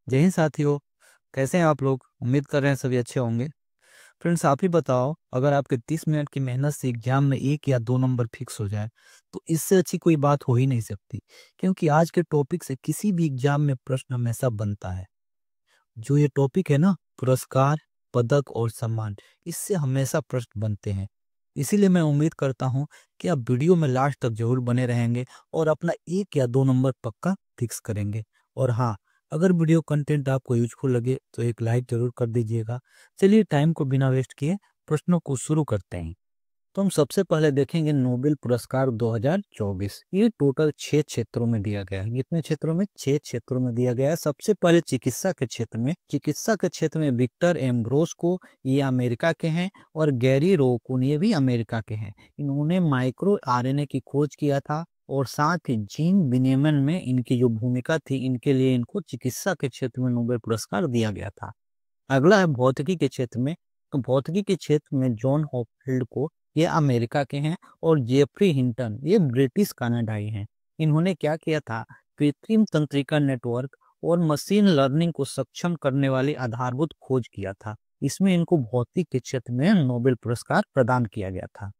जय हिंद साथियों। कैसे हैं आप लोग? उम्मीद कर रहे हैं सभी अच्छे होंगे। फ्रेंड्स, आप ही बताओ, अगर आपके 30 मिनट की मेहनत से एग्जाम में 1 या 2 नंबर फिक्स हो जाए तो इससे अच्छी कोई बात हो ही नहीं सकती। क्योंकि आज के टॉपिक से किसी भी एग्जाम में प्रश्न हमेशा बनता है। जो ये टॉपिक है ना, पुरस्कार, पदक और सम्मान, इससे हमेशा प्रश्न बनते हैं। इसीलिए मैं उम्मीद करता हूँ कि आप वीडियो में लास्ट तक जरूर बने रहेंगे और अपना 1 या 2 नंबर पक्का फिक्स करेंगे। और हाँ, अगर वीडियो कंटेंट आपको यूजफुल लगे तो एक लाइक जरूर कर दीजिएगा। चलिए टाइम को बिना वेस्ट किए प्रश्नों को शुरू करते हैं। तो हम सबसे पहले देखेंगे नोबेल पुरस्कार 2024। ये टोटल 6 क्षेत्रों में दिया गया है। कितने क्षेत्रों में? 6 क्षेत्रों में दिया गया है। सबसे पहले चिकित्सा के क्षेत्र में विक्टर एम्ब्रोस को, ये अमेरिका के हैं, और गैरी रोकुन, ये भी अमेरिका के हैं। इन्होंने माइक्रो आरएनए की खोज किया था और साथ ही जीन विनियमन में इनकी जो भूमिका थी, इनके लिए इनको चिकित्सा के क्षेत्र में नोबेल पुरस्कार दिया गया था। अगला है भौतिकी के क्षेत्र में। तो भौतिकी के क्षेत्र में जॉन हॉपफील्ड को, ये अमेरिका के हैं, और जेफरी हिंटन, ये ब्रिटिश कनाडाई हैं। इन्होंने क्या किया था? कृत्रिम तंत्रिका नेटवर्क और मशीन लर्निंग को सक्षम करने वाली आधारभूत खोज किया था। इसमें इनको भौतिक के क्षेत्र में नोबेल पुरस्कार प्रदान किया गया था।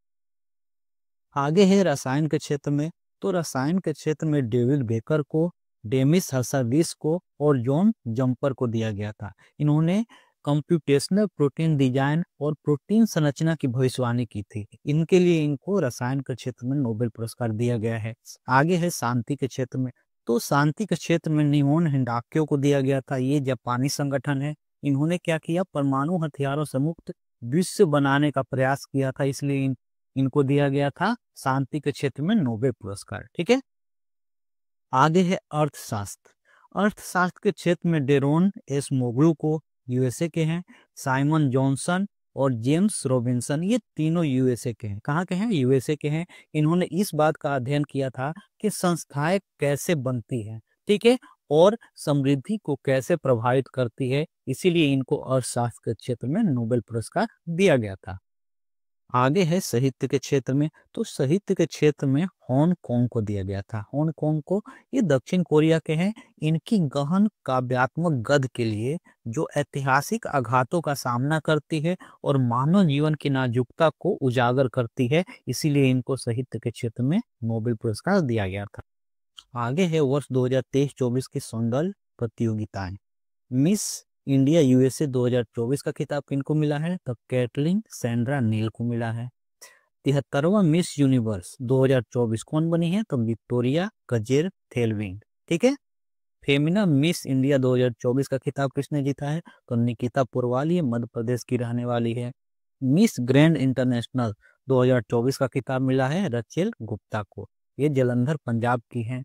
आगे है रसायन के क्षेत्र में। तो रसायन के क्षेत्र में डेविड बेकर को, डेमिस हर्षविस को और जॉन जम्पर को दिया गया था। इन्होंने कंप्यूटेशनल प्रोटीन डिजाइन और प्रोटीन संरचना की भविष्यवाणी की थी। इनके लिए इनको रसायन के क्षेत्र में नोबेल पुरस्कार दिया गया है। आगे है शांति के क्षेत्र में। तो शांति के क्षेत्र में निहोन हिंडाक्यो को दिया गया था। ये जापानी संगठन है। इन्होंने क्या किया? परमाणु हथियारों से मुक्त विश्व बनाने का प्रयास किया था, इसलिए इनको दिया गया था शांति के क्षेत्र में नोबेल पुरस्कार। ठीक है। आगे है अर्थशास्त्र। अर्थशास्त्र के क्षेत्र में डेरोन एस मोगलू को, यूएसए के हैं, साइमन जॉनसन और जेम्स रॉबिन्सन, ये तीनों यूएसए के हैं। कहाँ के हैं? यूएसए के हैं। इन्होंने इस बात का अध्ययन किया था कि संस्थाएं कैसे बनती हैं, ठीक है, और समृद्धि को कैसे प्रभावित करती है। इसीलिए इनको अर्थशास्त्र के क्षेत्र में नोबेल पुरस्कार दिया गया था। आगे है साहित्य के क्षेत्र में। तो साहित्य के क्षेत्र में हांगकांग को दिया गया था। हांगकांग को, ये दक्षिण कोरिया के हैं। इनकी गहन काव्यात्मक गद्य के लिए, जो ऐतिहासिक आघातों का सामना करती है और मानव जीवन की नाजुकता को उजागर करती है, इसीलिए इनको साहित्य के क्षेत्र में नोबेल पुरस्कार दिया गया था। आगे है वर्ष 2023-24 की सौंदर्य प्रतियोगिताएं। मिस इंडिया यूएसए 2024 का खिताब किनको मिला है? तो कैटलिन सैंड्रा नील को मिला है। 73वां मिस यूनिवर्स 2024 कौन बनी है? तो विक्टोरिया कजेर थेलविंग। ठीक है। फेमिना मिस इंडिया 2024 का खिताब किसने जीता है? तो निकिता पुरवाल, ये मध्य प्रदेश की रहने वाली है। मिस ग्रैंड इंटरनेशनल 2024 का खिताब मिला है रचेल गुप्ता को, ये जलंधर पंजाब की हैं।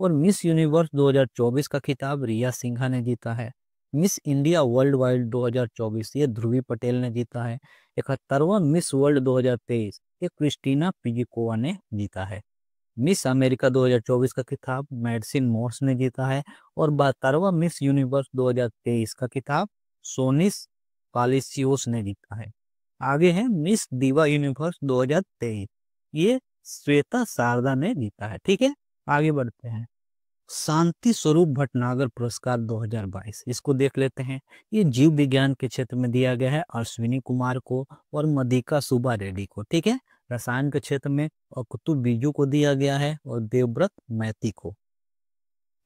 और मिस यूनिवर्स 2024 का खिताब रिया सिन्हा ने जीता है। मिस इंडिया वर्ल्ड वाइड 2024 ये ध्रुवी पटेल ने जीता है। 71वां मिस वर्ल्ड 2023 ये क्रिस्टीना पिजिकोवा ने जीता है। मिस अमेरिका 2024 का खिताब मैडसिन मोर्स ने जीता है। और 72वां मिस यूनिवर्स 2023 का खिताब सोनिस पालिसियोस ने जीता है। आगे है मिस दीवा यूनिवर्स 2023, ये श्वेता शारदा ने जीता है। ठीक है, आगे बढ़ते हैं। शांति स्वरूप भटनागर पुरस्कार 2022, इसको देख लेते हैं। ये जीव विज्ञान के क्षेत्र में दिया गया है अश्विनी कुमार को और मदिका सुबा रेड्डी को। ठीक है। रसायन के क्षेत्र में अकुतुब बीजू को दिया गया है और देवव्रत मैती को।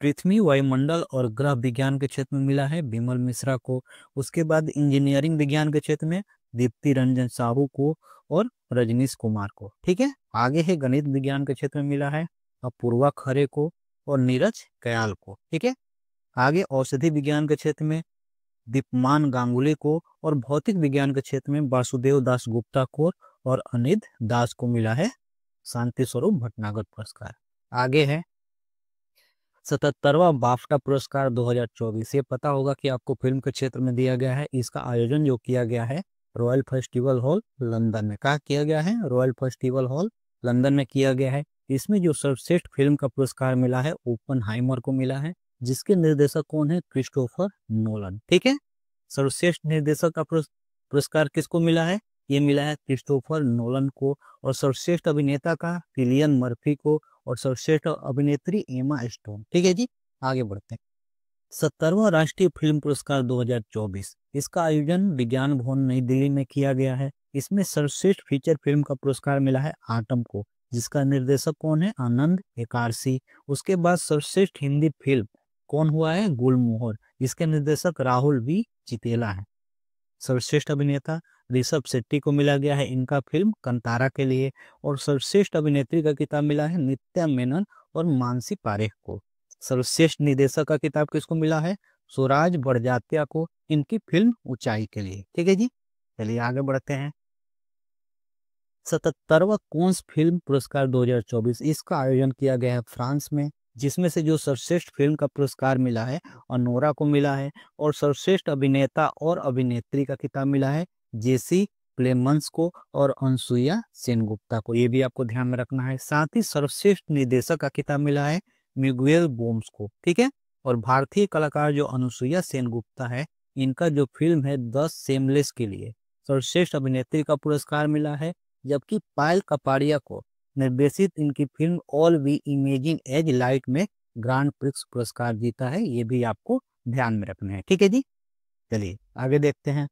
पृथ्वी, वायुमंडल और ग्रह विज्ञान के क्षेत्र में मिला है विमल मिश्रा को। उसके बाद इंजीनियरिंग विज्ञान के क्षेत्र में दीप्ति रंजन साहू को और रजनीश कुमार को। ठीक है। आगे है गणित विज्ञान के क्षेत्र में मिला है अपूर्वा खरे को और नीरज कयाल को। ठीक है। आगे औषधि विज्ञान के क्षेत्र में दीपमान गांगुली को और भौतिक विज्ञान के क्षेत्र में वासुदेव दास गुप्ता को और अनिल दास को मिला है शांति स्वरूप भटनागर पुरस्कार। आगे है 77वां बाफ्टा पुरस्कार 2024। ये पता होगा कि आपको फिल्म के क्षेत्र में दिया गया है। इसका आयोजन जो किया गया है रॉयल फेस्टिवल हॉल लंदन में। कहा किया गया है? रॉयल फेस्टिवल हॉल लंदन में किया गया है। इसमें जो सर्वश्रेष्ठ फिल्म का पुरस्कार मिला है ओपनहाइमर को मिला है, जिसके निर्देशक कौन है? Christopher Nolan. ठीक है। सर्वश्रेष्ठ निर्देशक का पुरस्कार किसको मिला है? ये मिला है क्रिस्टोफर नोलन को। और सर्वश्रेष्ठ अभिनेता का किलियन मर्फी को और सर्वश्रेष्ठ अभिनेत्री एमा स्टोन। ठीक है जी, आगे बढ़ते हैं। 70वां राष्ट्रीय फिल्म पुरस्कार 2024, इसका आयोजन विज्ञान भवन नई दिल्ली में किया गया है। इसमें सर्वश्रेष्ठ फीचर फिल्म का पुरस्कार मिला है आटम को, जिसका निर्देशक कौन है? आनंद एकादशी। उसके बाद सर्वश्रेष्ठ हिंदी फिल्म कौन हुआ है? गुलमोहर, इसके निर्देशक राहुल वी चितेला है। सर्वश्रेष्ठ अभिनेता ऋषभ शेट्टी को मिला गया है इनका फिल्म कंतारा के लिए, और सर्वश्रेष्ठ अभिनेत्री का खिताब मिला है नित्या मेनन और मानसी पारेख को। सर्वश्रेष्ठ निर्देशक का खिताब किसको मिला है? स्वराज बड़जात्या को, इनकी फिल्म ऊंचाई के लिए। ठीक है जी, चलिए आगे बढ़ते हैं। 77वां कांस फिल्म पुरस्कार 2024, इसका आयोजन किया गया है फ्रांस में, जिसमें से जो सर्वश्रेष्ठ फिल्म का पुरस्कार मिला है अनोरा को मिला है, और सर्वश्रेष्ठ अभिनेता और अभिनेत्री का खिताब मिला है जेसी प्लेमंस को और अनसुईया सेनगुप्ता को। ये भी आपको ध्यान में रखना है। साथ ही सर्वश्रेष्ठ निर्देशक का खिताब मिला है मिगुएल बोम्स को। ठीक है, और भारतीय कलाकार जो अनुसुईया सेनगुप्ता है, इनका जो फिल्म है द सेमलेस के लिए सर्वश्रेष्ठ अभिनेत्री का पुरस्कार मिला है, जबकि पायल कपाड़िया को निर्देशित इनकी film all we imagine as light में ग्रांड प्रिक्स पुरस्कार जीता है। ये भी आपको ध्यान में रखना है। ठीक है जी, चलिए आगे देखते हैं।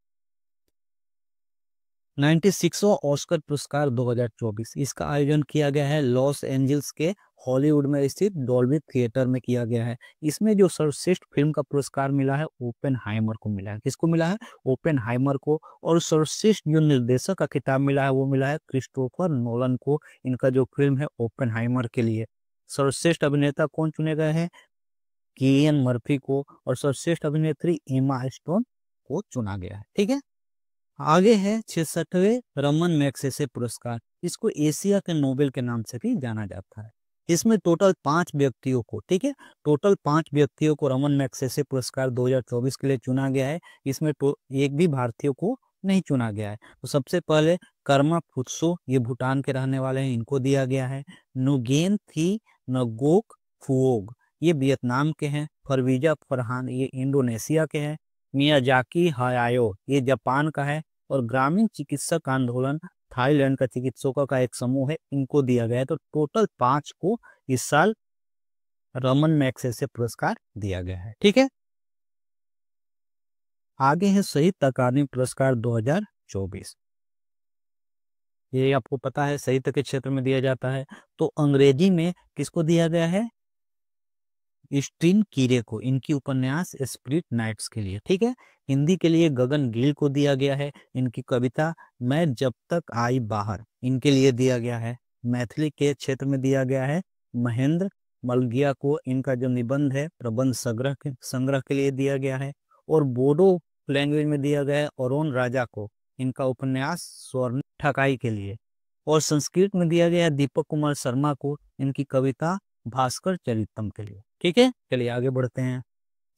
96वां ऑस्कर पुरस्कार 2024, इसका आयोजन किया गया है लॉस एंजल्स के हॉलीवुड में स्थित डॉल्बी थिएटर में किया गया है। इसमें जो सर्वश्रेष्ठ फिल्म का पुरस्कार मिला है ओपेनहाइमर को मिला है। किसको मिला है? ओपेनहाइमर को। और सर्वश्रेष्ठ जो निर्देशक का खिताब मिला है वो मिला है क्रिस्टोफर नोलन को, इनका जो फिल्म है ओपेनहाइमर के लिए। सर्वश्रेष्ठ अभिनेता कौन चुने गए हैं? किलियन मर्फी को, और सर्वश्रेष्ठ अभिनेत्री एमा स्टोन को चुना गया है। ठीक है, आगे है 66वें रमन मैग्सेसे पुरस्कार, इसको एशिया के नोबेल के नाम से भी जाना जाता है। इसमें टोटल 5 व्यक्तियों को, ठीक है, टोटल 5 व्यक्तियों को रमन मैग्सेसे पुरस्कार 2024 के लिए चुना गया है। इसमें एक भी भारतीय को नहीं चुना गया है। तो सबसे पहले कर्मा फुत्सो, ये भूटान के रहने वाले हैं, इनको दिया गया है। नुगेन थी नगोक फुओग, ये वियतनाम के हैं। फरवीजा फरहान, ये इंडोनेशिया के हैं। मियाजाकी हयायो, ये जापान का है। और ग्रामीण चिकित्सक आंदोलन थाईलैंड का चिकित्सकों का एक समूह है, इनको दिया गया है। तो टोटल 5 को इस साल रमन मैग्सेसे पुरस्कार दिया गया है। ठीक है, आगे है साहित्य अकादमी पुरस्कार 2024। ये आपको पता है साहित्य के क्षेत्र में दिया जाता है। तो अंग्रेजी में किसको दिया गया है? स्टीन कीरे को, इनकी उपन्यास स्प्लिट नाइट्स के लिए। ठीक है, हिंदी के लिए गगन गिल को दिया गया है, इनकी कविता मैं जब तक आई बाहर, इनके लिए दिया गया है। मैथिली के क्षेत्र में दिया गया है महेंद्र मलगिया को, इनका जो निबंध है प्रबंध संग्रह के लिए दिया गया है। और बोडो लैंग्वेज में दिया गया है अरुण राजा को, इनका उपन्यास स्वर्ण ठकाई के लिए। और संस्कृत में दिया गया है दीपक कुमार शर्मा को, इनकी कविता भास्कर चरितम के लिए। ठीक है, चलिए आगे बढ़ते हैं।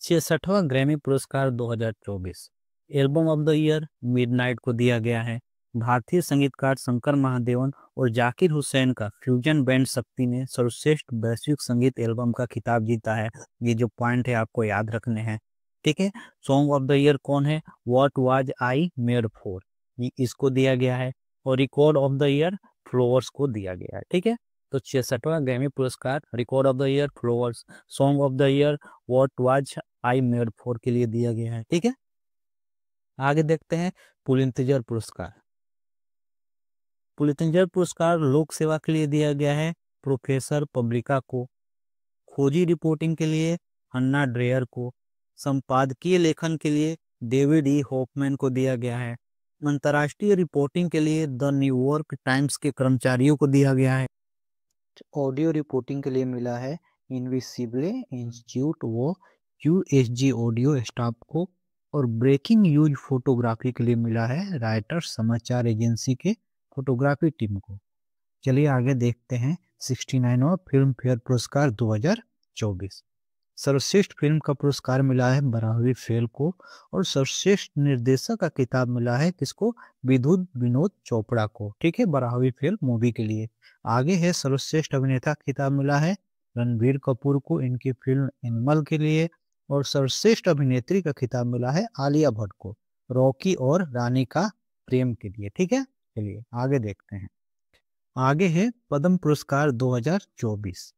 66वां ग्रैमी पुरस्कार 2024, album of the year midnight को दिया गया है। भारतीय संगीतकार शंकर महादेवन और जाकिर हुसैन का फ्यूजन बैंड शक्ति ने सर्वश्रेष्ठ वैश्विक संगीत एल्बम का खिताब जीता है। ये जो पॉइंट है आपको याद रखने हैं। ठीक है, सॉन्ग ऑफ द ईयर कौन है? What was I made for, इसको दिया गया है। और record of the year flowers को दिया गया है। ठीक है, तो 66वां ग्रैमी पुरस्कार record of the year flowers, song of the year what was I made for के लिए दिया गया है। ठीक है, आगे देखते हैं पुलित्जर पुरस्कार। पुलित्जर पुरस्कार लोक सेवा के लिए दिया गया है प्रोफेसर पब्लिका को। खोजी रिपोर्टिंग के लिए हन्ना ड्रेयर को। संपादकीय लेखन के लिए डेविड ई हॉफमैन को दिया गया है। अंतर्राष्ट्रीय रिपोर्टिंग के लिए द न्यूयॉर्क टाइम्स के कर्मचारियों को दिया गया है। ऑडियो रिपोर्टिंग के लिए मिला है इनविसिबले इंस्टीट्यूट वो यूएसजी ऑडियो स्टाफ को। और ब्रेकिंग न्यूज फोटोग्राफी के लिए मिला है राइटर्स समाचार एजेंसी के फोटोग्राफी टीम को। चलिए आगे देखते हैं 69वां फिल्म फेयर पुरस्कार 2024। सर्वश्रेष्ठ फिल्म का पुरस्कार मिला है बराहवी फेल को। और सर्वश्रेष्ठ निर्देशक का खिताब मिला है किसको? विद्युत विनोद चोपड़ा को। ठीक है, बराहवी फेल मूवी के लिए। आगे है सर्वश्रेष्ठ अभिनेता का खिताब मिला है रणबीर कपूर को, इनकी फिल्म एनिमल के लिए। और सर्वश्रेष्ठ अभिनेत्री का खिताब मिला है आलिया भट्ट को, रॉकी और रानी का प्रेम के लिए। ठीक है, चलिए आगे देखते हैं। आगे है पद्म पुरस्कार 2024।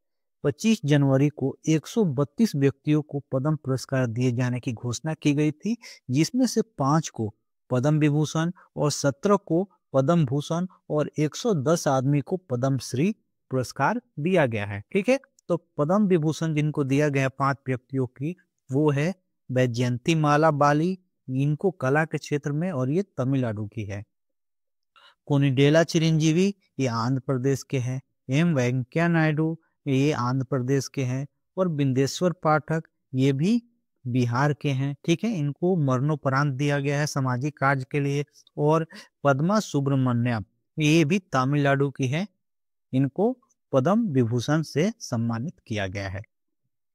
25 जनवरी को 132 व्यक्तियों को पद्म पुरस्कार दिए जाने की घोषणा की गई थी, जिसमें से 5 को पद्म विभूषण और 17 को पद्म भूषण और 110 आदमी को पद्म श्री पुरस्कार दिया गया है। ठीक है, तो पद्म विभूषण जिनको दिया गया 5 व्यक्तियों की, वो है वैजयंती माला बाली, इनको कला के क्षेत्र में, और ये तमिलनाडु की है। कोनिडेला चिरंजीवी, ये आंध्र प्रदेश के हैं। एम वेंकैया नायडू, ये आंध्र प्रदेश के हैं। और बिंदेश्वर पाठक, ये भी बिहार के हैं। ठीक है, इनको मरणोपरांत दिया गया है सामाजिक कार्य के लिए। और पद्मा सुब्रमण्यम, ये भी तमिलनाडु की है, इनको पद्म विभूषण से सम्मानित किया गया है।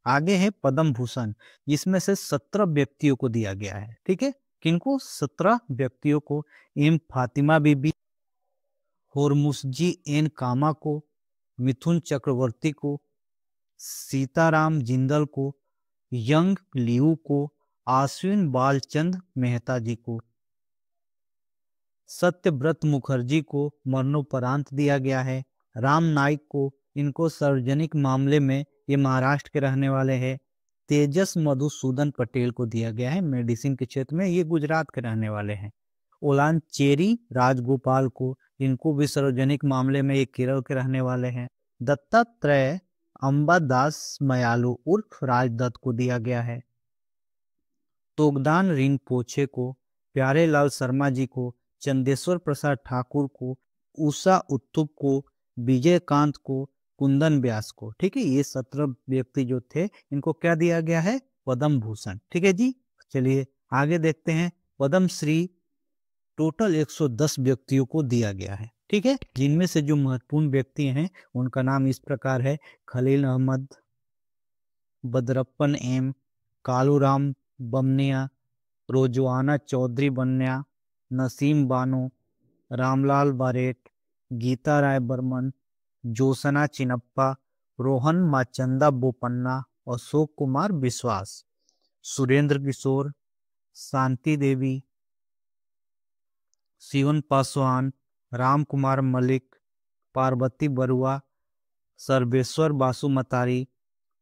आगे है पद्म भूषण, जिसमें से 17 व्यक्तियों को दिया गया है। ठीक है, किनको? 17 व्यक्तियों को। एम फातिमा बीबी, होरमुसजी एन कामा को, मिथुन चक्रवर्ती को, सीताराम जिंदल को, यंग लियू को, आश्विन बालचंद मेहता जी को, सत्यव्रत मुखर्जी को मरणोपरांत दिया गया है। राम नाइक को, इनको सार्वजनिक मामले में, ये महाराष्ट्र के रहने वाले हैं। तेजस मधुसूदन पटेल को दिया गया है मेडिसिन के क्षेत्र में, ये गुजरात के रहने वाले हैं। ओलान चेरी राजगोपाल को, इनको भी सार्वजनिक मामले में, ये केरल के रहने वाले हैं। दत्तात्रेय अंबादास मयालू उर्फ राजदत्त को दिया गया है। तोगदान रिंपोछे को, प्यारेलाल शर्मा जी को, चंदेश्वर प्रसाद ठाकुर को, उषा उत्तुप को, विजयकांत को, कुंदन व्यास को। ठीक है, ये 17 व्यक्ति जो थे, इनको क्या दिया गया है? पद्म भूषण। ठीक है जी, चलिए आगे देखते हैं। पद्म श्री टोटल 110 व्यक्तियों को दिया गया है। ठीक है, जिनमें से जो महत्वपूर्ण व्यक्ति हैं उनका नाम इस प्रकार है: खलील अहमद, बदरप्पन एम, कालूराम बमनिया, रोजवाना चौधरी बन्या, नसीम बानो, रामलाल बारेट, गीता राय बर्मन, जोसना चिनप्पा, रोहन माचंदा बोपन्ना, अशोक कुमार विश्वास, सुरेंद्र किशोर, शांति देवी, शिवन पासवान, राम कुमार मलिक, पार्वती बरुआ, सर्वेश्वर बासुमतारी,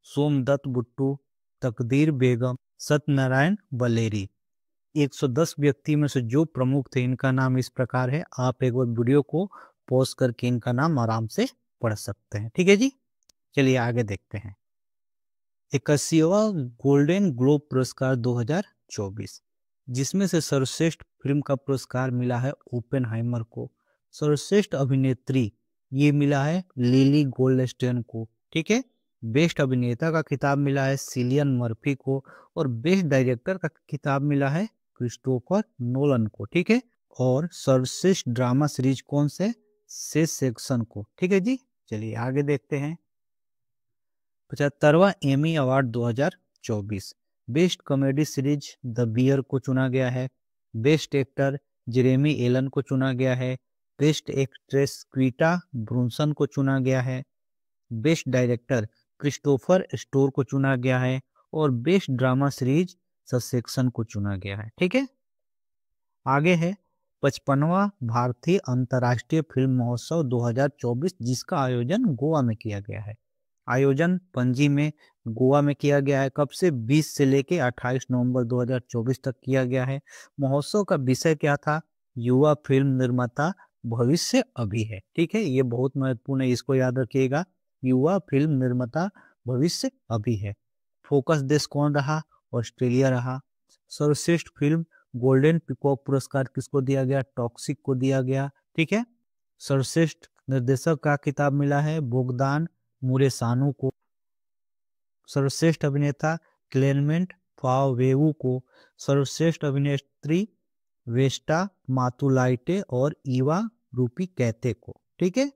सोमदत्त बुट्टू, तकदीर बेगम, सत्यनारायण बलेरी। 110 व्यक्ति में से जो प्रमुख थे, इनका नाम इस प्रकार है। आप एक बार वीडियो को पॉज करके इनका नाम आराम से पढ़ सकते हैं। ठीक है जी, चलिए आगे देखते हैं। 81वां गोल्डन ग्लोब पुरस्कार 2024, जिसमें से सर्वश्रेष्ठ फिल्म का पुरस्कार मिला है ओपेनहाइमर को। सर्वश्रेष्ठ अभिनेत्री, ये मिला है लिली गोल्डस्टेन को। ठीक है, बेस्ट अभिनेता का खिताब मिला है सिलियन मर्फी को। और बेस्ट डायरेक्टर का खिताब मिला है क्रिस्टोफर नोलन को। ठीक है, और सर्वश्रेष्ठ ड्रामा सीरीज कौन से? सेक्शन को। ठीक है जी, चलिए आगे देखते हैं। 75वां Emmy award 2024, best comedy series the Bear को चुना गया है। बेस्ट एक्टर जेरेमी एलन को चुना गया है। बेस्ट एक्ट्रेस क्वीटा ब्रूनसन को चुना गया है। बेस्ट डायरेक्टर क्रिस्टोफर स्टोर को चुना गया है। और बेस्ट ड्रामा सीरीज ससेक्शन को चुना गया है। ठीक है, आगे है 55वां भारतीय अंतर्राष्ट्रीय फिल्म महोत्सव 2024, जिसका आयोजन गोवा में किया गया है। आयोजन पणजी में गोवा में किया गया है। कब से? 20 से लेके 28 नवंबर 2024 तक किया गया है। महोत्सव का विषय क्या था? युवा फिल्म निर्माता भविष्य अभी है। ठीक है, ये बहुत महत्वपूर्ण है, इसको याद रखिएगा। युवा फिल्म निर्माता भविष्य अभी है। फोकस देश कौन रहा? ऑस्ट्रेलिया रहा। सर्वश्रेष्ठ फिल्म गोल्डन पिकॉक पुरस्कार किसको दिया गया? टॉक्सिक को दिया गया। ठीक है, सर्वश्रेष्ठ निर्देशक का खिताब मिला है बोगदान मुरेसानु को। सर्वश्रेष्ठ अभिनेता क्लेमेंट फावेवु को। सर्वश्रेष्ठ अभिनेत्री वेस्टा मातुलाइटे और ईवा रूपी कैते को। ठीक है,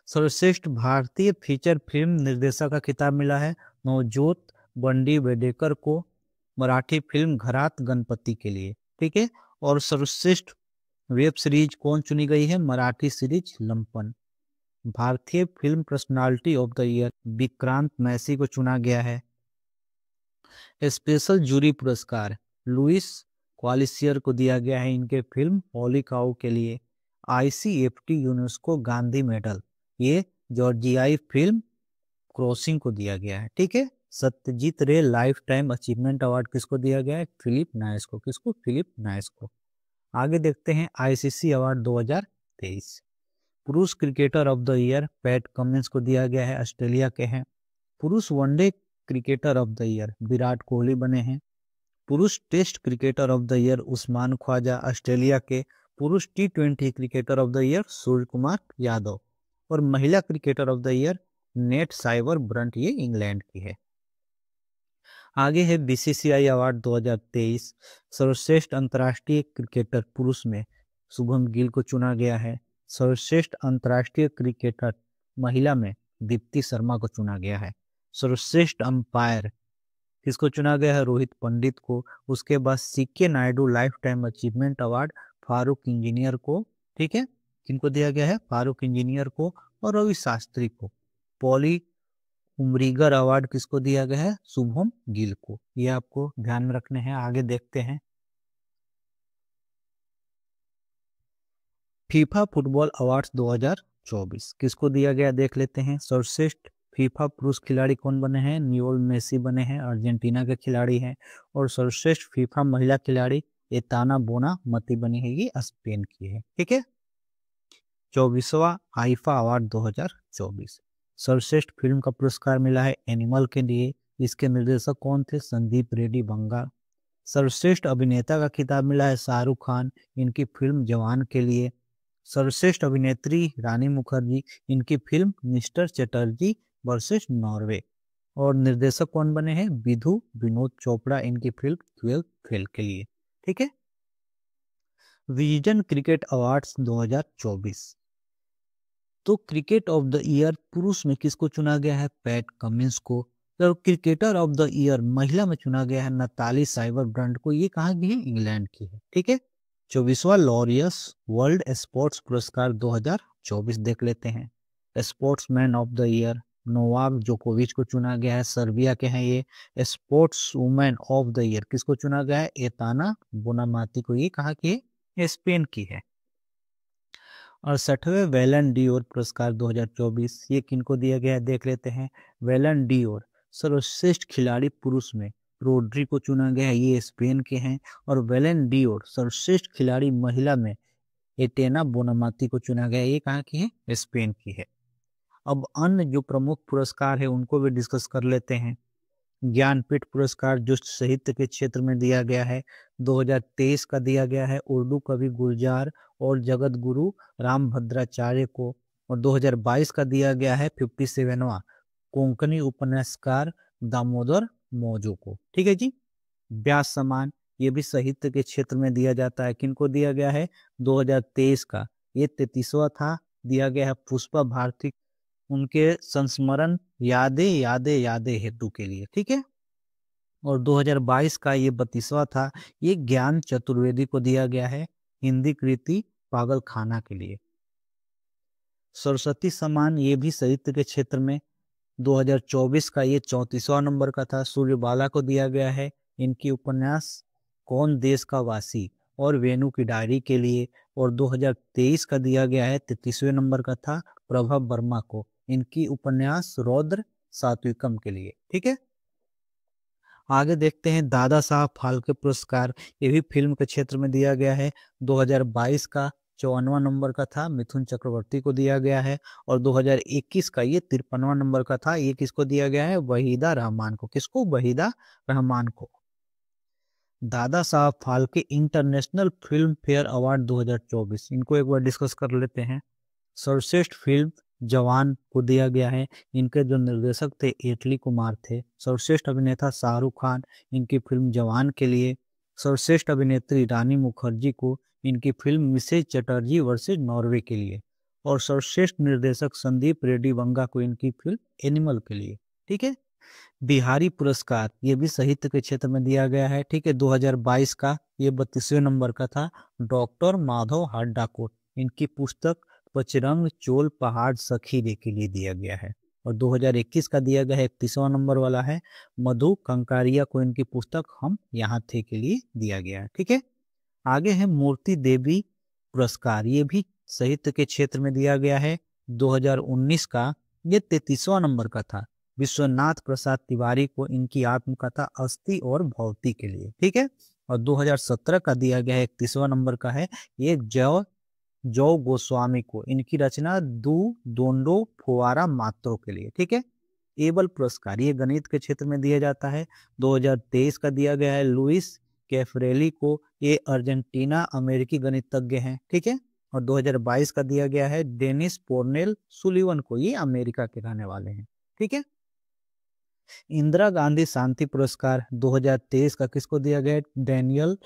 सर्वश्रेष्ठ भारतीय फीचर फिल्म निर्देशक का खिताब मिला है नवजोत बंडी बेडेकर को, मराठी फिल्म घरात गणपति के लिए। ठीक है, और सर्वश्रेष्ठ वेब सीरीज कौन चुनी गई है? मराठी सीरीज लंपन। भारतीय film personality of the year Vikrant Massey को चुना गया है। स्पेशल जूरी पुरस्कार लुइस क्वालिसियर को दिया गया है इनके फिल्म हॉली काउ के लिए। ICFT यूनेस्को गांधी मेडल, ये जॉर्जियाई फिल्म क्रॉसिंग को दिया गया है। ठीक है, सत्यजीत रे लाइफ टाइम अचीवमेंट अवार्ड किसको दिया गया है? फिलिप नाइस को। किसको? फिलिप नाइस को। आगे देखते हैं आईसीसी अवार्ड 2023। पुरुष cricketer of the year Pat Cummins को दिया गया है, ऑस्ट्रेलिया के हैं। पुरुष one day cricketer of the year Virat Kohli बने हैं। पुरुष test cricketer of the year Usman Khawaja, Australia के। पुरुष टी20 cricketer of the year Suryakumar Yadav. और महिला cricketer of the year Nat Sciver Brunt, ये इंग्लैंड की है। आगे है बीसीसीआई अवार्ड 2023। सर्वश्रेष्ठ अंतर्राष्ट्रीय क्रिकेटर पुरुष में शुभम गिल को चुना गया है। सर्वश्रेष्ठ अंतर्राष्ट्रीय क्रिकेटर महिला में दीप्ति शर्मा को चुना गया है। सर्वश्रेष्ठ अंपायर किसको चुना गया है? रोहित पंडित को। उसके बाद CK Naidu lifetime achievement award Farokh Engineer को। ठीक है, किनको दिया गया है? फारूक इंजीनियर को और रवि शास्त्री को। पॉली उमरीगर अवार्ड किसको दिया गया है? शुभम गिल को। ये आपको ध्यान में रखने हैं। आगे देखते हैं फीफा फुटबॉल अवार्ड्स 2024 किसको दिया गया, देख लेते हैं। सर्वश्रेष्ठ फीफा पुरुष खिलाड़ी कौन बने हैं? लियोनेल मेसी बने हैं, अर्जेंटीना के खिलाड़ी हैं। और सर्वश्रेष्ठ फीफा महिला खिलाड़ी एताना बोनामती बनी है, ये स्पेन की है। ठीक है, 24वां आईफा अवार्ड 2024। सर्वश्रेष्ठ फिल्म का पुरस्कार मिला है एनिमल के लिए। इसके निर्देशक कौन थे? संदीप रेड्डी बंगाल। सर्वश्रेष्ठ अभिनेता का खिताब मिला है शाहरुख खान, इनकी फिल्म जवान के लिए। सर्वश्रेष्ठ अभिनेत्री रानी मुखर्जी, इनकी film mister Chatterjee versus Norway. और निर्देशक कौन बने हैं? विधु विनोद चोपड़ा, इनकी फिल्म 12 फेल के लिए। ठीक है, विजन क्रिकेट अवार्ड्स 2024। तो क्रिकेट ऑफ द ईयर पुरुष में किसको चुना गया है? पैट कमिंस को। तो क्रिकेटर ऑफ द ईयर महिला में चुना गया है नताली साइबर ब्रंट को। ये कहाँ की है? इंग्लैंड की है। ठीक है, 24वां लॉरियस वर्ल्ड स्पोर्ट्स पुरस्कार 2024 देख लेते हैं। Sportsman of the year Novak जोकोविच को चुना गया है, सर्बिया के हैं ये। Sports women of the year किसको चुना गया है? एताना बोनामाती को। ये कहाँ की है? स्पेन की है। और 60वें वेलन डीओर पुरस्कार 2024 ये किनको दिया गया है, देख लेते हैं। वेलन डीओर सर्वश्रेष्ठ खिलाड़ी पुरुष में रोड्री को चुना गया है, ये स्पेन के हैं। और वेलन डीओर सर्वश्रेष्ठ खिलाड़ी महिला में एटेना बोनामाती को चुना गया है, ये कहाँ की है? स्पेन की है। अब अन्य जो प्रमुख पुरस्कार है उनको भी डिस्कस कर लेते हैं। ज्ञानपीठ पुरस्कार जो साहित्य के क्षेत्र में दिया गया है 2023 का दिया गया है उर्दू कवि गुलजार और जगत गुरु रामभद्राचार्य को। और 2022 का दिया गया है 57वां कोंकणी उपन्यासकार दामोदर मौजो को। ठीक है जी। व्यास सम्मान ये भी साहित्य के क्षेत्र में दिया जाता है, किनको दिया गया है? 2023 का ये 33वां था, दिया गया है पुष्पा भारती, उनके संस्मरण यादें यादें यादें हेतु के लिए। ठीक है, और 2022 का ये 32वां था, ये ज्ञान चतुर्वेदी को दिया गया है हिंदी कृति पागल खाना के लिए। सरस्वती सम्मान ये भी साहित्य के क्षेत्र में 2024 का ये 34वां नंबर का था, सूर्यबाला को दिया गया है इनकी उपन्यास कौन देश का वासी और वेणु की डायरी के लिए। और 2023 का दिया गया है 33वें नंबर का था प्रभा वर्मा को, इनकी उपन्यास रौद्र सात्विकम के लिए। ठीक है, आगे देखते हैं दादा साहब फाल्के पुरस्कार, ये भी फिल्म के क्षेत्र में दिया गया है। 2022 का 54वां नंबर का था, मिथुन चक्रवर्ती को दिया गया है। और 2021 का ये 53वां नंबर का था, ये किसको दिया गया है? वहीदा रहमान को। किसको? वहीदा रहमान को। Dada Saheb Phalke international film fair award 2024 इनको एक बार डिस्कस कर लेते हैं। सर्वश्रेष्ठ फिल्म जवान को दिया गया है, इनके जो निर्देशक थे एटली कुमार थे। सर्वश्रेष्ठ अभिनेता शाहरुख खान, इनकी फिल्म जवान के लिए। सर्वश्रेष्ठ अभिनेत्री रानी मुखर्जी को, इनकी film Mrs Chatterjee versus Norway के लिए। और सर्वश्रेष्ठ निर्देशक संदीप रेड्डी बंगा को, इनकी फिल्म एनिमल के लिए। ठीक है, बिहारी पुरस्कार ये भी साहित्य के क्षेत्र में दिया गया है। ठीक है, 2022 का ये 32वें नंबर का था, डॉक्टर माधव हाड्डा को, इनकी पुस्तक पचरंग चोल पहाड़ सखीरे के लिए दिया गया है। और 2021 का दिया गया है 31वां नंबर वाला है, मधु कंकारिया को, इनकी पुस्तक हम यहाँ थे के लिए दिया गया है। ठीक है, आगे है मूर्ति देवी पुरस्कार, ये भी साहित्य के क्षेत्र में दिया गया है। 2019 का ये 33वां नंबर का था, विश्वनाथ प्रसाद तिवारी को इनकी आत्मकथा अस्थि और भौतिकी के लिए, ठीक है। और 2017 का दिया गया है 31वां नंबर का है ये जौ गोस्वामी को इनकी रचना दोंडो फुवारा मात्रों के लिए, ठीक है। एबल पुरस्कार ये गणित के क्षेत्र में दिया जाता है। 2023 का दिया गया है लुइस कैफरेली को, ये अर्जेंटीना अमेरिकी गणितज्ञ हैं, ठीक है। और 2022 का दिया गया है डेनिस पोर्नेल सुलिवन को, ये अमेरिका के रहने वाले हैं, ठीक है। इंदिरा गांधी शांति पुरस्कार 2023 का किसको दिया गया है? डैनियल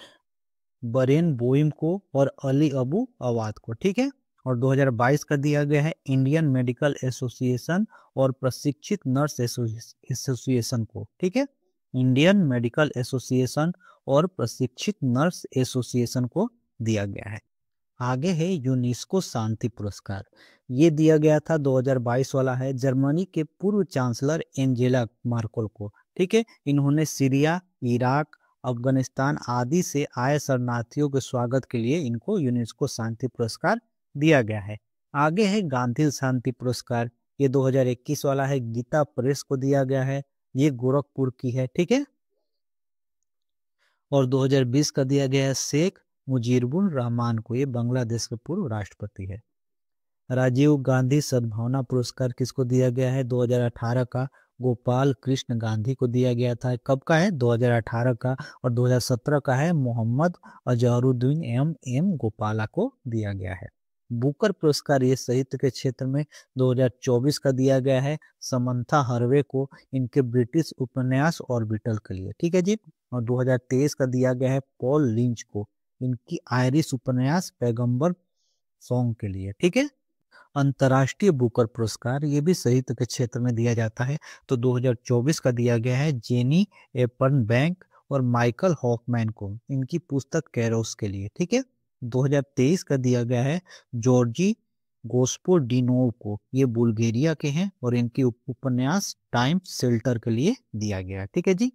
बरेन बोइम को और अली अबू अवाद को, ठीक है। और 2022 का दिया गया है इंडियन मेडिकल एसोसिएशन और प्रशिक्षित नर्स एसोसिएशन को, ठीक है। इंडियन मेडिकल एसोसिएशन और प्रशिक्षित नर्स एसोसिएशन को दिया गया है। आगे है यूनेस्को शांति पुरस्कार, ये दिया गया था 2022 वाला है जर्मनी के पूर्व चांसलर एंजेला मार्केल को, ठीक है। इन्होंने सीरिया, इराक, अफगानिस्तान आदि से आए शरणार्थियों के स्वागत के लिए इनको यूनेस्को शांति पुरस्कार दिया गया है। आगे है गांधी शांति पुरस्कार, ये 2021 वाला है, गीता प्रेस को दिया गया है, ये गोरखपुर की है, ठीक है। और 2020 का दिया गया है शेख मुजीबुर रहमान को, ये बांग्लादेश के पूर्व राष्ट्रपति है। राजीव गांधी सद्भावना पुरस्कार किसको दिया गया है? 2018 का गोपाल कृष्ण गांधी को दिया गया था। कब का है? 2018 का। और 2017 का है मोहम्मद अजहरुद्दीन एम गोपाला को दिया गया है। बुकर पुरस्कार ये साहित्य के क्षेत्र में 2024 का दिया गया है समंथा हार्वे को, इनके ब्रिटिश उपन्यास ऑर्बिटल के लिए, ठीक है जी। और 2023 का दिया गया है पॉल लिंच को, इनकी आयरिश उपन्यास पैगंबर सॉन्ग के लिए, ठीक है। अंतर्राष्ट्रीय बुकर पुरस्कार ये भी साहित्य के क्षेत्र में दिया जाता है, तो 2024 का दिया गया है जेनी एपर्नबैंक और माइकल हॉफमैन को, इनकी पुस्तक कैरोस के लिए, ठीक है। 2023 का दिया गया है जॉर्जी गोस्पोडिनोव को, ये बुल्गारिया के हैं और इनकी उपन्यास टाइम शेल्टर के लिए दिया गया है, ठीक है जी।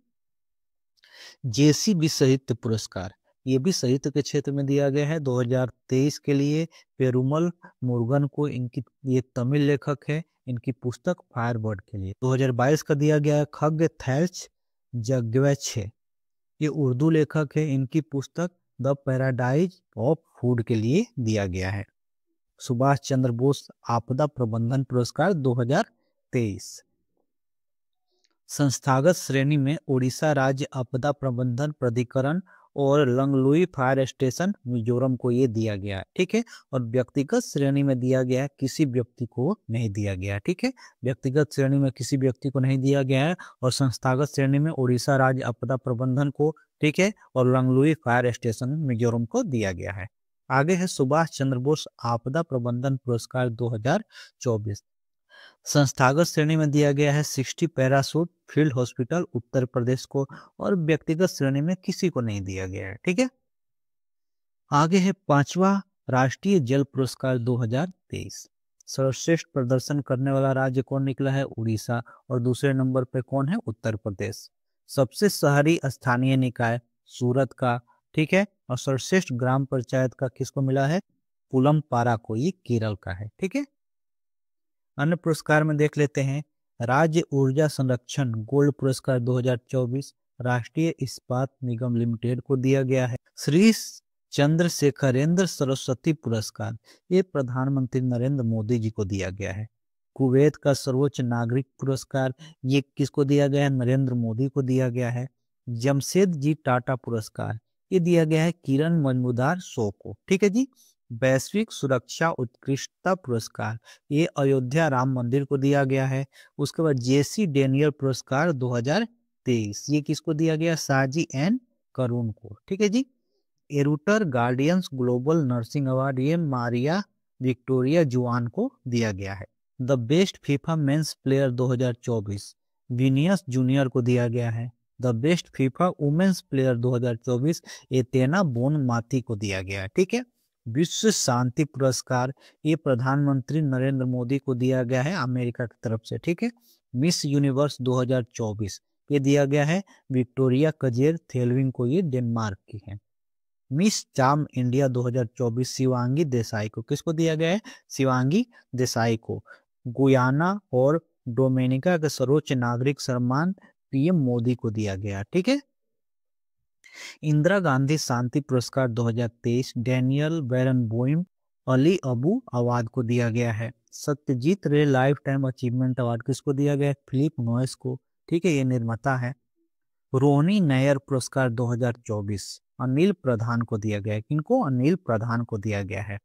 जेसीबी साहित्य पुरस्कार ये भी साहित्य के क्षेत्र में दिया गया है 2023 के लिए पेरुमल मुरुगन को, इनकी ये तमिल लेखक है, इनकी पुस्तक फायरबर्ड के लिए। 2022 का दिया गया है खग थैल्च जग्वेछे, ये उर्दू लेखक है, इनकी पुस्तक द पैराडाइज ऑफ फूड के लिए दिया गया है। सुभाष चंद्र बोस आपदा प्रबंधन पुरस्कार 2023 संस्थागत श्रेणी में उड़ीसा राज्य आपदा प्रबंधन प्राधिकरण और लंगलुई फायर स्टेशन मिजोरम को ये दिया गया है, ठीक है। और व्यक्तिगत श्रेणी में दिया गया है, किसी व्यक्ति को नहीं दिया गया, ठीक है। व्यक्तिगत श्रेणी में किसी व्यक्ति को नहीं दिया गया है और संस्थागत श्रेणी में उड़ीसा राज्य आपदा प्रबंधन को, ठीक है, और लंगलुई फायर स्टेशन मिजोरम को दिया गया है। आगे है सुभाष चंद्र बोस आपदा प्रबंधन पुरस्कार 2024 संस्थागत श्रेणी में दिया गया है 60 parachute field hospital Uttar Pradesh को, और व्यक्तिगत श्रेणी में किसी को नहीं दिया गया है, ठीक है। आगे है 5वां राष्ट्रीय जल पुरस्कार 2023 सर्वश्रेष्ठ प्रदर्शन करने वाला राज्य कौन निकला है? उड़ीसा। और दूसरे नंबर पे कौन है? उत्तर प्रदेश। सबसे शहरी स्थानीय निकाय सूरत का, ठीक है। और सर्वश्रेष्ठ ग्राम पंचायत का किसको मिला है? पुलमपारा को, ये केरल का है, ठीक है। अन्य पुरस्कार में देख लेते हैं राज्य ऊर्जा संरक्षण गोल्ड पुरस्कार 2024 राष्ट्रीय इस्पात निगम लिमिटेड को दिया गया है। श्री चंद्रशेखरेंद्र सरस्वती पुरस्कार ये प्रधानमंत्री नरेंद्र मोदी जी को दिया गया है। कुवैत का सर्वोच्च नागरिक पुरस्कार ये किसको दिया गया है? नरेंद्र मोदी को दिया गया है। जमशेद जी टाटा पुरस्कार ये दिया गया है किरण मजूमदार शो को, ठीक है जी। वैश्विक सुरक्षा उत्कृष्टता पुरस्कार ये अयोध्या राम मंदिर को दिया गया है। उसके बाद जेसी डेनियल पुरस्कार 2023 ये किसको दिया गया? साजी एन करुण को, ठीक है जी। एरूटर गार्डियंस ग्लोबल नर्सिंग अवार्ड ये मारिया विक्टोरिया जुआन को दिया गया है। The best FIFA men's player 2024 Vinicius Junior को दिया गया है। The best FIFA women's player 2024 Aitana Bonmati को दिया गया है, ठीक है। विश्व शांति पुरस्कार ये प्रधानमंत्री नरेंद्र मोदी को दिया गया है अमेरिका की तरफ से, ठीक है। मिस यूनिवर्स 2024 ये दिया गया है विक्टोरिया कजेर थेलविंग को, ये डेनमार्क की है। मिस चाम इंडिया 2024 शिवांगी देसाई को, किसको दिया गया है? शिवांगी देसाई को। गुयाना और डोमिनिका का सर्वोच्च नागरिक सम्मान पीएम मोदी को दिया गया। ठीक है। इंदिरा गांधी शांति पुरस्कार 2023 डैनियल बैरनबोइम अली अबू अवाद को दिया गया है। सत्यजीत रे लाइफ टाइम अचीवमेंट अवार्ड किसको दिया गया है? फिलिप नॉइस को। ठीक है, ये निर्माता है। रोनी नायर पुरस्कार 2024 अनिल प्रधान को दिया गया है। किनको? अनिल प्रधान को दिया गया है।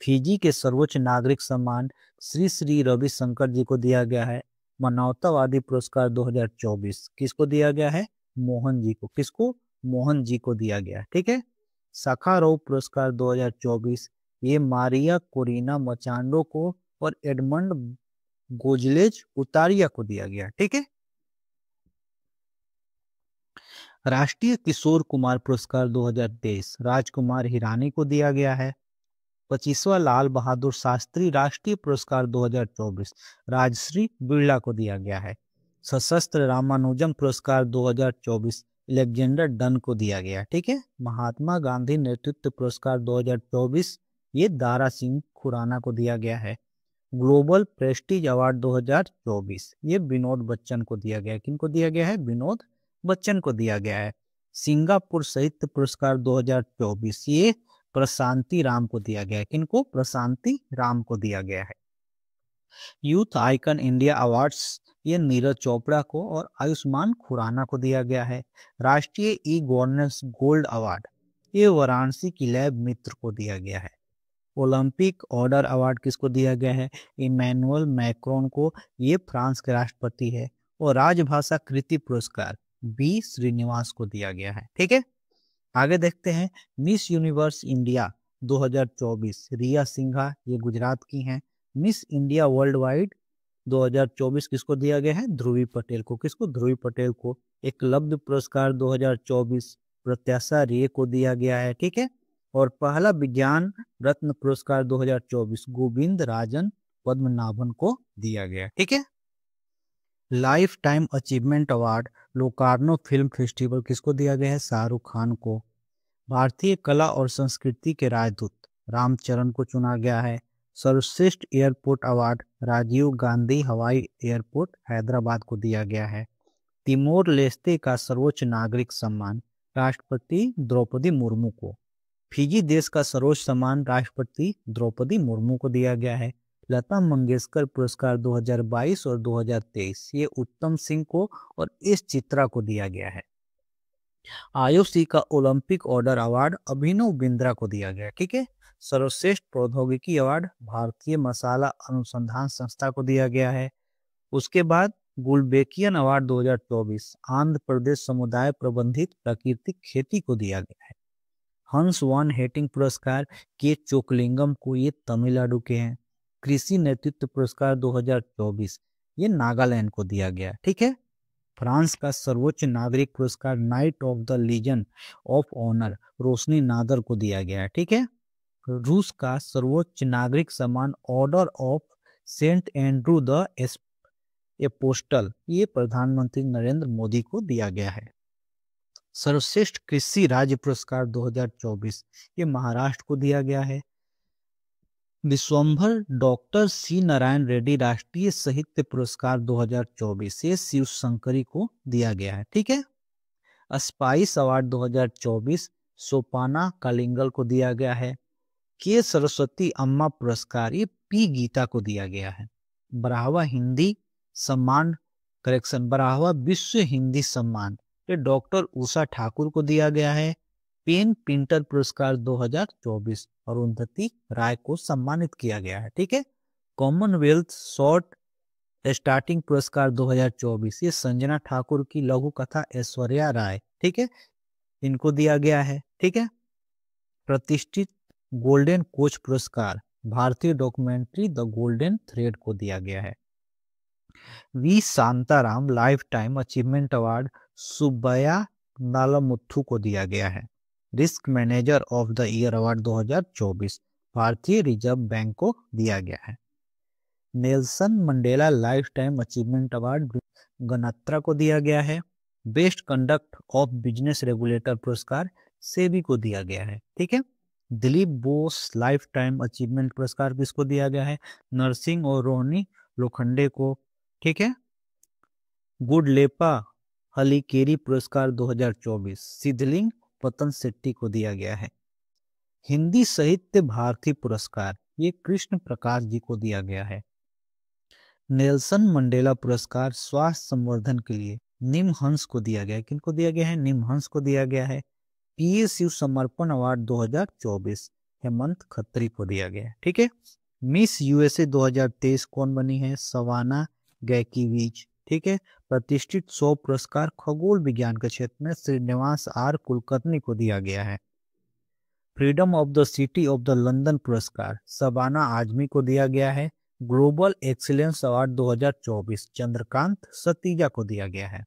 फिजी के सर्वोच्च नागरिक सम्मान श्री श्री रविशंकर जी को दिया गया है। मानवतावादी पुरस्कार 2024 किसको दिया गया है? मोहन जी को। किसको? मोहन जी को दिया गया। ठीक है। साखारोव पुरस्कार 2024 ये मारिया कोरिना मचांडो को और एडमंड गोजलेज उतारिया को दिया गया। ठीक है। राष्ट्रीय किशोर कुमार पुरस्कार 2023 राजकुमार हिरानी को दिया गया है। 25वां लाल बहादुर शास्त्री राष्ट्रीय पुरस्कार 2024 राजश्री बिरला को दिया गया है। सशस्त्र रामानुजम पुरस्कार 2024 अलेक्जेंडर डन को दिया गया। ठीक है। महात्मा गांधी नेतृत्व पुरस्कार 2024 ये दारा सिंह खुराना को दिया गया है। ग्लोबल प्रेस्टीज अवार्ड 2024 ये विनोद बच्चन को दिया गया है। किनको दिया गया है? विनोद बच्चन को दिया गया है। सिंगापुर साहित्य पुरस्कार 2024 ये प्रशांति राम को दिया गया है। किनको? प्रशांति राम को दिया गया है। यूथ आइकन इंडिया अवार्ड्स ये नीरज चोपड़ा को और आयुष्मान खुराना को दिया गया है। राष्ट्रीय ई गवर्नेंस गोल्ड अवार्ड ये वाराणसी की लैब मित्र को दिया गया है। ओलंपिक ऑर्डर अवार्ड किसको दिया गया है? इमैनुअल मैक्रोन को, ये फ्रांस के राष्ट्रपति है। और राजभाषा कृति पुरस्कार बी श्रीनिवास को दिया गया है। ठीक है। आगे देखते हैं मिस यूनिवर्स इंडिया 2024 रिया सिंघा ये गुजरात की हैं। मिस इंडिया वर्ल्ड वाइड 2024 किसको दिया गया है? ध्रुवी पटेल को। किसको? ध्रुवी पटेल को। एकलव्य पुरस्कार 2024 प्रत्याशा रे को दिया गया है। ठीक है। और पहला विज्ञान रत्न पुरस्कार 2024 गोविंद राजन पद्मनाभन को दिया गया। ठीक है। Life time achievement award Locarno film festival किसको दिया गया है? शाहरुख खान को। भारतीय कला और संस्कृति के राजदूत रामचरण को चुना गया है। सर्वश्रेष्ठ एयरपोर्ट अवार्ड राजीव गांधी हवाई एयरपोर्ट हैदराबाद को दिया गया है। तिमोर लेस्ते का सर्वोच्च नागरिक सम्मान राष्ट्रपति द्रौपदी मुर्मू को। फिजी देश का सर्वोच्च सम्मान राष्ट्रपति द्रौपदी मुर्मू को दिया गया है। लता मंगेशकर पुरस्कार 2022 और 2023 ये उत्तम सिंह को और एस चित्रा को दिया गया है। आईओसी का Olympic order award Abhinav Bindra को दिया गया। ठीक है। सर्वश्रेष्ठ प्रौद्योगिकी अवार्ड भारतीय मसाला अनुसंधान संस्था को दिया गया है। उसके बाद गुलबेकियन अवार्ड 2024 आंध्र प्रदेश समुदाय प्रबंधित प्राकृतिक खेती को दिया गया है। हंस वन हेटिंग पुरस्कार के चोकलिंगम को, ये तमिलनाडु के हैं। कृषि नेतृत्व पुरस्कार 2024 ये नागालैंड को दिया गया। ठीक है। फ्रांस का सर्वोच्च नागरिक पुरस्कार knight of the Legion of Honour Roshni Nadar को दिया गया है। ठीक है। रूस का सर्वोच्च नागरिक सम्मान order of Saint Andrew the apostle ये प्रधानमंत्री नरेंद्र मोदी को दिया गया है। सर्वश्रेष्ठ कृषि राज्य पुरस्कार 2024 ये महाराष्ट्र को दिया गया है। विश्वंभर डॉक्टर सी नारायण रेड्डी राष्ट्रीय साहित्य पुरस्कार 2024 ये शिव शंकरी को दिया गया है। ठीक है। स्पाइस अवार्ड 2024 सोपाना कालिंगल को दिया गया है। के सरस्वती अम्मा पुरस्कार ये पी गीता को दिया गया है। बराहवा हिंदी सम्मान बराहवा विश्व हिंदी सम्मान ये डॉक्टर उषा ठाकुर को दिया गया है। पेन प्रिंटर पुरस्कार 2024 अरुंधति राय को सम्मानित किया गया है। ठीक है। कॉमनवेल्थ शॉर्ट स्टार्टिंग पुरस्कार 2024 ये संजना ठाकुर की लघु कथा ऐश्वर्या राय, ठीक है, इनको दिया गया है। ठीक है। प्रतिष्ठित गोल्डन कोच पुरस्कार भारतीय डॉक्यूमेंट्री द गोल्डन थ्रेड को दिया गया है। V Shantaram lifetime achievement award Subbiah Nallamuthu को दिया गया है। Risk manager of the year award 2024 भारतीय रिजर्व बैंक को दिया गया है। Nelson Mandela lifetime achievement award Ganatra को दिया गया है। Best conduct of business regulator पुरस्कार सेबी को दिया गया है। ठीक है। Dilip Bose lifetime achievement पुरस्कार किसको दिया गया है? नरसिंह और रोहिणी लोखंडे को। ठीक है। गुडलेपा हलीकेरी पुरस्कार 2024 सिद्धलिंग पतन शेट्टी को दिया गया है। हिंदी साहित्य भारती पुरस्कार ये कृष्ण प्रकाश जी को दिया गया है। नेल्सन मंडेला पुरस्कार स्वास्थ्य संवर्धन के लिए निमहंस को दिया गया है। किनको दिया गया है? निमहंस को दिया गया है। पीएसयू समर्पण अवार्ड 2024 हेमंत खत्री को दिया गया है। ठीक है। मिस यूएसए 2023 कौन बनी है? सवाना गैकीवीच। ठीक है। प्रतिष्ठित 100 पुरस्कार खगोल विज्ञान के क्षेत्र में श्रीनिवास आर कुलकर्णी को दिया गया है। Freedom of the city of the London पुरस्कार शबाना आजमी को दिया गया है। Global excellence award 2024 Chandrakant Satija को दिया गया है।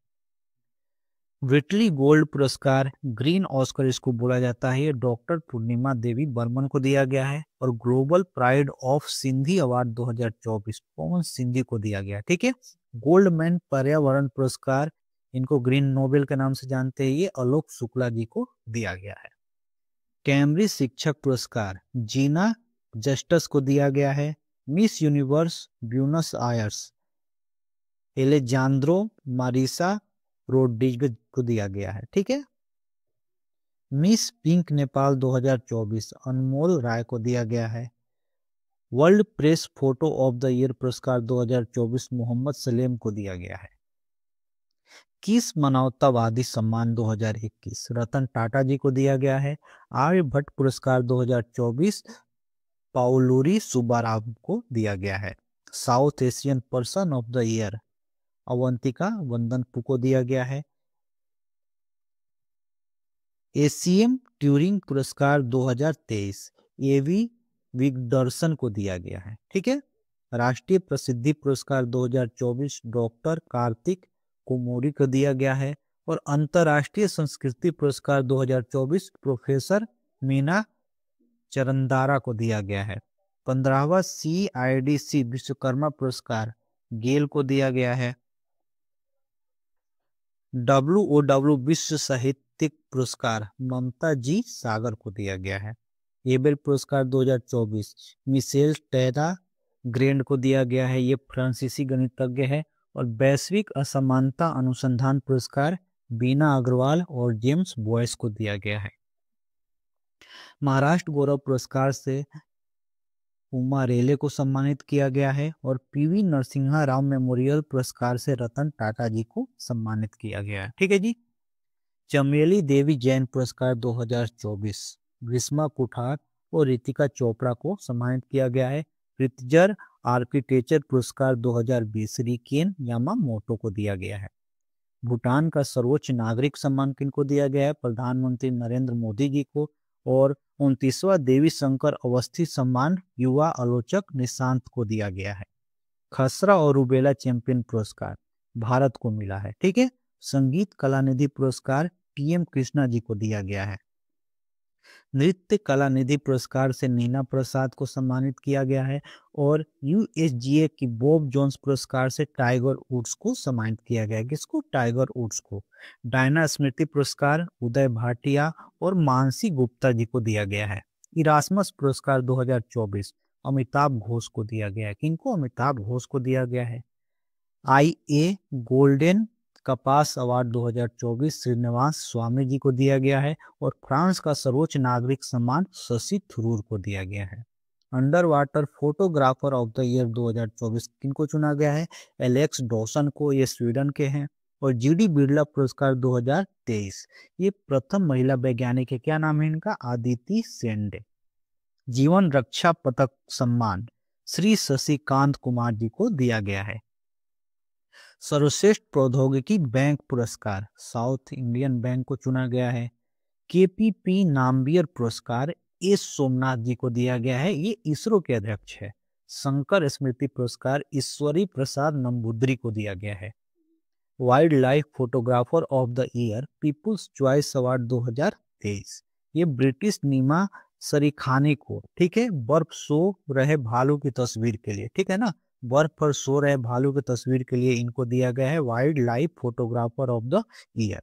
व्हिटली गोल्ड पुरस्कार ग्रीन ऑस्कर इसको बोला जाता है, ये डॉक्टर पूर्णिमा देवी बर्मन को दिया गया है। और global pride of Sindhi award 2024 पवन सिंधी को दिया गया है। ठीक है। गोल्डमैन पर्यावरण पुरस्कार इनको ग्रीन नोबेल के नाम से जानते हैं, ये आलोक शुक्ला जी को दिया गया है। कैम्ब्रिज शिक्षक पुरस्कार जीना जस्टिस को दिया गया है। Miss universe Buenos Aires Alejandro Marisa Rodriguez को दिया गया है। ठीक है। मिस पिंक नेपाल 2024 अनमोल राय को दिया गया है। World press photo of the year पुरस्कार 2024 मोहम्मद सलेम को दिया गया है। किस मानवतावादी सम्मान 2021 रतन टाटा जी को दिया गया है। आर्यभट्ट पुरस्कार 2024 पाउलूरी सुब्बाराव को दिया गया है। South Asian person of the year Avantika Vandanapu को दिया गया है। एसीएम ट्यूरिंग पुरस्कार 2023 एवी विगडर्सन को दिया गया है। ठीक है। राष्ट्रीय प्रसिद्धि पुरस्कार 2024 डॉक्टर कार्तिक कुमोरी को दिया गया है। और अंतर्राष्ट्रीय संस्कृति पुरस्कार 2024 प्रोफेसर मीना चरंदारा को दिया गया है। 15वां CIDC विश्वकर्मा पुरस्कार गेल को दिया गया है। WOW विश्व साहित्यिक पुरस्कार ममता जी सागर को दिया गया है। एबेल पुरस्कार 2024 मिशेल टेरा ग्रेंड को दिया गया है, ये फ्रांसीसी गणितज्ञ है। और वैश्विक असमानता अनुसंधान पुरस्कार बीना अग्रवाल और जेम्स बॉयस को दिया गया है। महाराष्ट्र गौरव पुरस्कार से उमा रेले को सम्मानित किया गया है। और PV नरसिम्हा राव मेमोरियल पुरस्कार से रतन टाटा जी को सम्मानित किया गया है। ठीक है जी। चमेली देवी जैन पुरस्कार 2024 ग्रीष्मा कुठार और रितिका चोपड़ा को सम्मानित किया गया है। रितजर आर्किटेक्चर पुरस्कार 2020 रिकेन यामामोटो को दिया गया है। भूटान का सर्वोच्च नागरिक सम्मान किनको दिया गया है? प्रधानमंत्री नरेंद्र मोदी जी को। और 29वां देवी शंकर अवस्थी सम्मान युवा आलोचक निशांत को दिया गया है। खसरा और रूबेला चैंपियन पुरस्कार भारत को मिला है। ठीक है। संगीत कलानिधि पुरस्कार PM कृष्णा जी को दिया गया है। नृत्य कलानिधि पुरस्कार से नीना प्रसाद को सम्मानित किया गया है। और USGA की बॉब जोन्स पुरस्कार से टाइगर वुड्स को सम्मानित किया गया है। किसको? टाइगर वुड्स को। डायना स्मृति पुरस्कार उदय भाटिया और मानसी गुप्ता जी को दिया गया है। इरास्मस पुरस्कार 2024 अमिताभ घोष को दिया गया है। किनको? अमिताभ घोष को दिया गया है। IA गोल्डन कपास अवार्ड 2024 श्रीनिवास स्वामी जी को दिया गया है। और फ्रांस का सर्वोच्च नागरिक सम्मान शशि थरूर को दिया गया है। Under water photographer of the year 2024 किनको चुना गया है? एलेक्स डॉसन को, ये स्वीडन के हैं। और GD बिरला पुरस्कार 2023 ये प्रथम महिला वैज्ञानिक है। क्या नाम है इनका? आदिति सेंडे। जीवन रक्षा पदक सम्मान श्री शशिकांत कुमार जी को दिया गया है। सर्वश्रेष्ठ प्रौद्योगिकी बैंक पुरस्कार साउथ इंडियन बैंक को चुना गया है। KPP नामवियर पुरस्कार एस सोमनाथ जी को दिया गया है, ये इसरो के अध्यक्ष है। शंकर स्मृति पुरस्कार ईश्वरी प्रसाद नंबूद्री को दिया गया है। Wildlife photographer of the year people's choice award 2023 ये ब्रिटिश नीमा सरीखानी को, ठीक है, बर्फ सो रहे भालू की तस्वीर के लिए, ठीक है ना, बर्फ पर सो रहे भालू की तस्वीर के लिए इनको दिया गया है wildlife photographer of the year.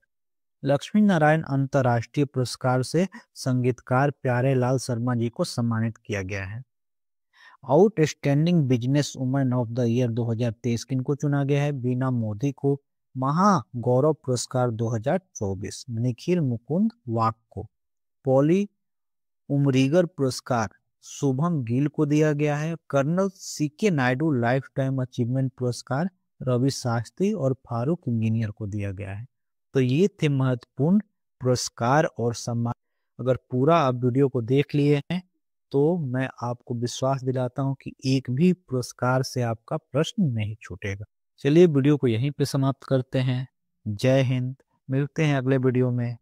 Lakshmi Narayan अंतर्राष्ट्रीय पुरस्कार से संगीतकार प्यारे लाल शर्मा जी को सम्मानित किया गया है। Outstanding business woman of the year 2023 किनको चुना गया है? बीना मोदी को। महागौरव पुरस्कार 2024 निखिल मुकुंद वाक को। पॉली उमरीगर पुरस्कार शुभम गिल को दिया गया है। Colonel CK Naidu lifetime achievement पुरस्कार रवि शास्त्री और फारूक इंजीनियर को दिया गया है। तो ये थे महत्वपूर्ण पुरस्कार और सम्मान। अगर पूरा आप वीडियो को देख लिए हैं तो मैं आपको विश्वास दिलाता हूं कि एक भी पुरस्कार से आपका प्रश्न नहीं छूटेगा। चलिए वीडियो को यहीं पे समाप्त करते हैं। जय हिंद। मिलते हैं अगले वीडियो में।